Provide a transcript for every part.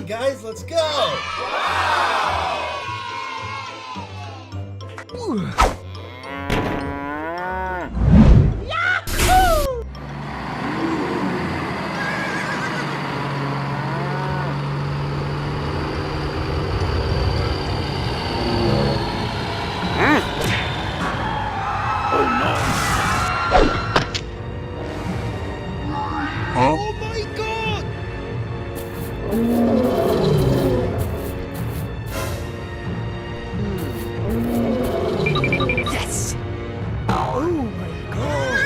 on, guys, let's go! Oh my god! Yes! Oh my god!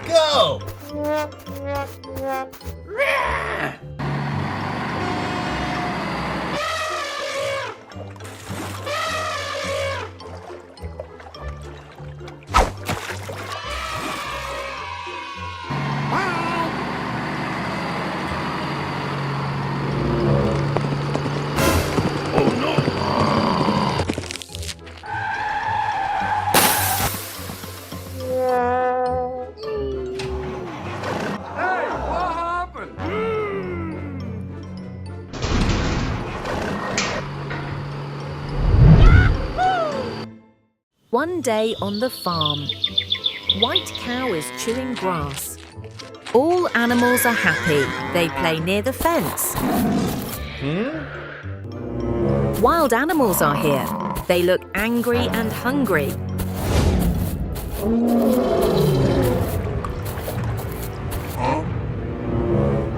Go! One day on the farm, White Cow is chewing grass. All animals are happy. They play near the fence. Wild animals are here. They look angry and hungry.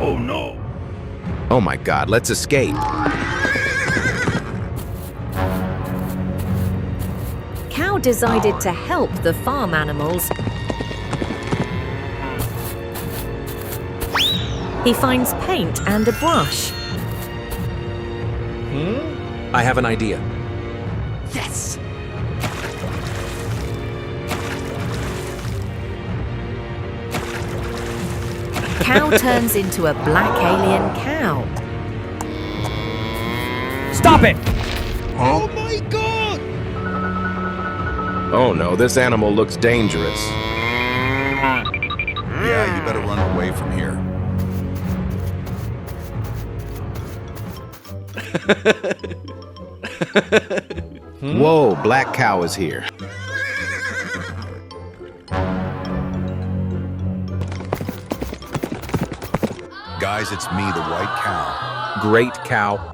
Oh no! Oh my God, let's escape. Cow decided to help the farm animals. He finds paint and a brush. I have an idea. Yes! Cow turns into a black alien cow. Stop it! Oh my god! Oh no, this animal looks dangerous. Yeah, you better run away from here. Whoa, Black Cow is here. Guys, it's me, the White Cow. Great cow.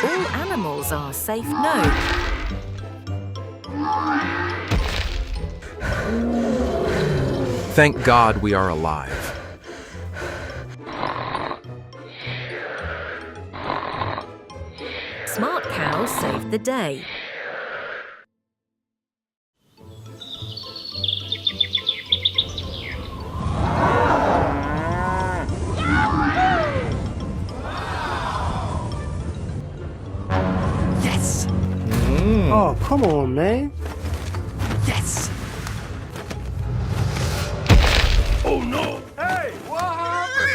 All animals are safe now. Thank God we are alive. Smart Cow saved the day. Yes! Oh, come on, man. Yes! Oh no! Hey, what happened?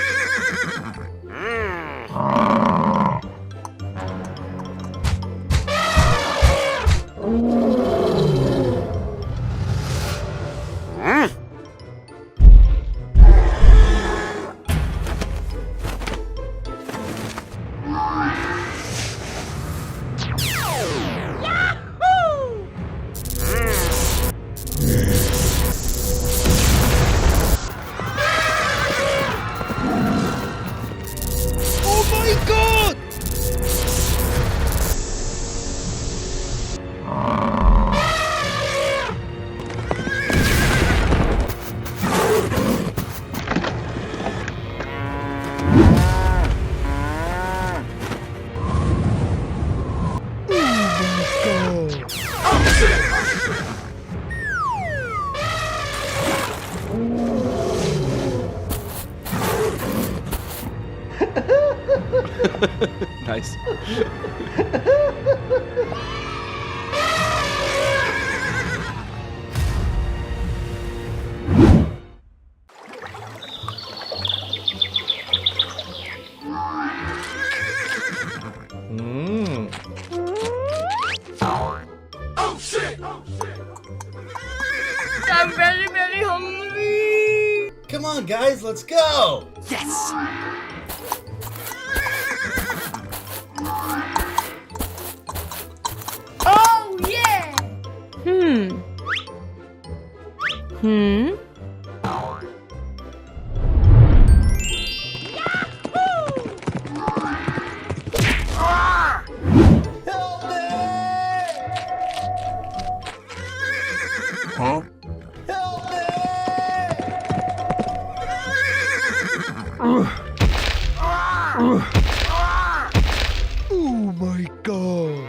Oh my god! Nice. guys, let's go! Yes! Oh, yeah! Oh my god!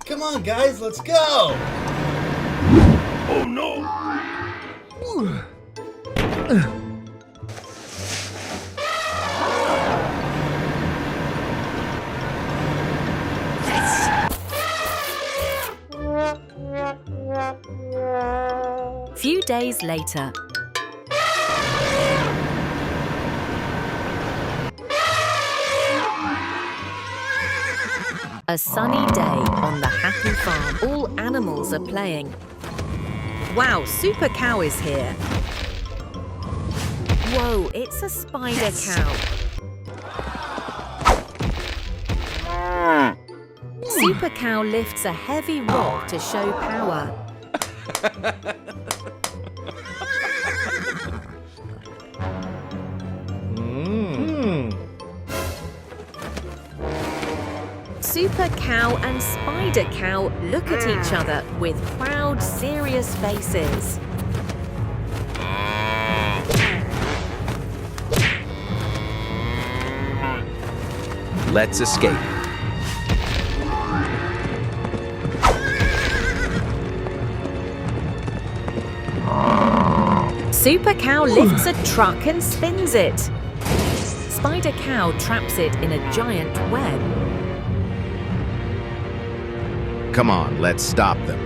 Come on, guys, let's go! Oh no! Few days later. A sunny day on the happy farm. All animals are playing. Wow, Super Cow is here. Whoa, it's a spider cow. Super Cow lifts a heavy rock to show power. Super Cow and Spider Cow look at each other with proud, serious faces. Let's escape. Super Cow lifts a truck and spins it. Spider Cow traps it in a giant web. Come on, let's stop them.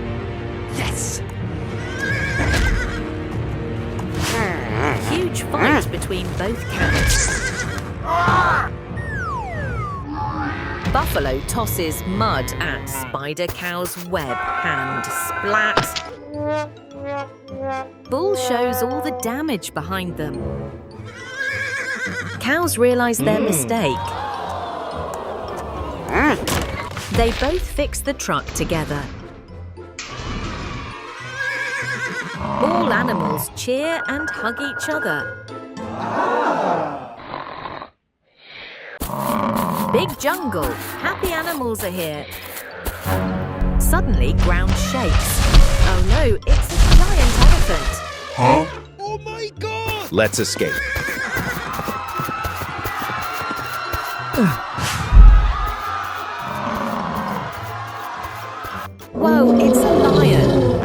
Yes! Huge fight between both cows. Buffalo tosses mud at Spider Cow's web and splat. Bull shows all the damage behind them. Cows realize their mistake. They both fix the truck together. All animals cheer and hug each other. Big jungle. Happy animals are here. Suddenly, ground shakes. Oh no, it's a giant elephant. Huh? Oh my god! Let's escape. Whoa, it's a lion.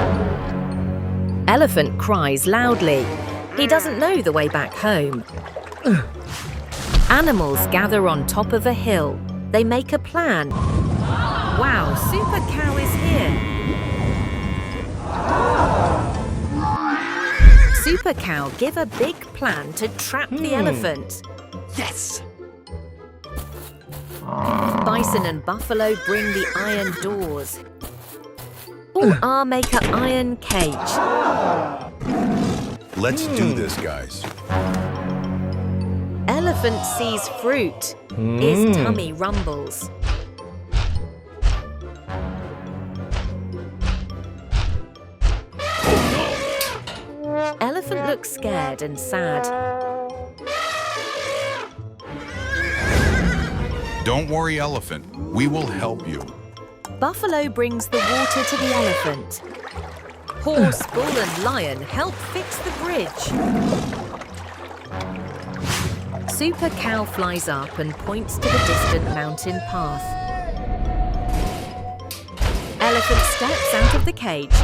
Elephant cries loudly. He doesn't know the way back home. Animals gather on top of a hill. They make a plan. Wow, Super Cow is here. Super Cow give a big plan to trap the elephant. Yes! Bison and buffalo bring the iron doors. All make an iron cage. Let's do this, guys. Elephant sees fruit. His tummy rumbles. Elephant looks scared and sad. Don't worry, elephant. We will help you. Buffalo brings the water to the elephant. Horse, bull and lion help fix the bridge. Super Cow flies up and points to the distant mountain path. Elephant steps out of the cage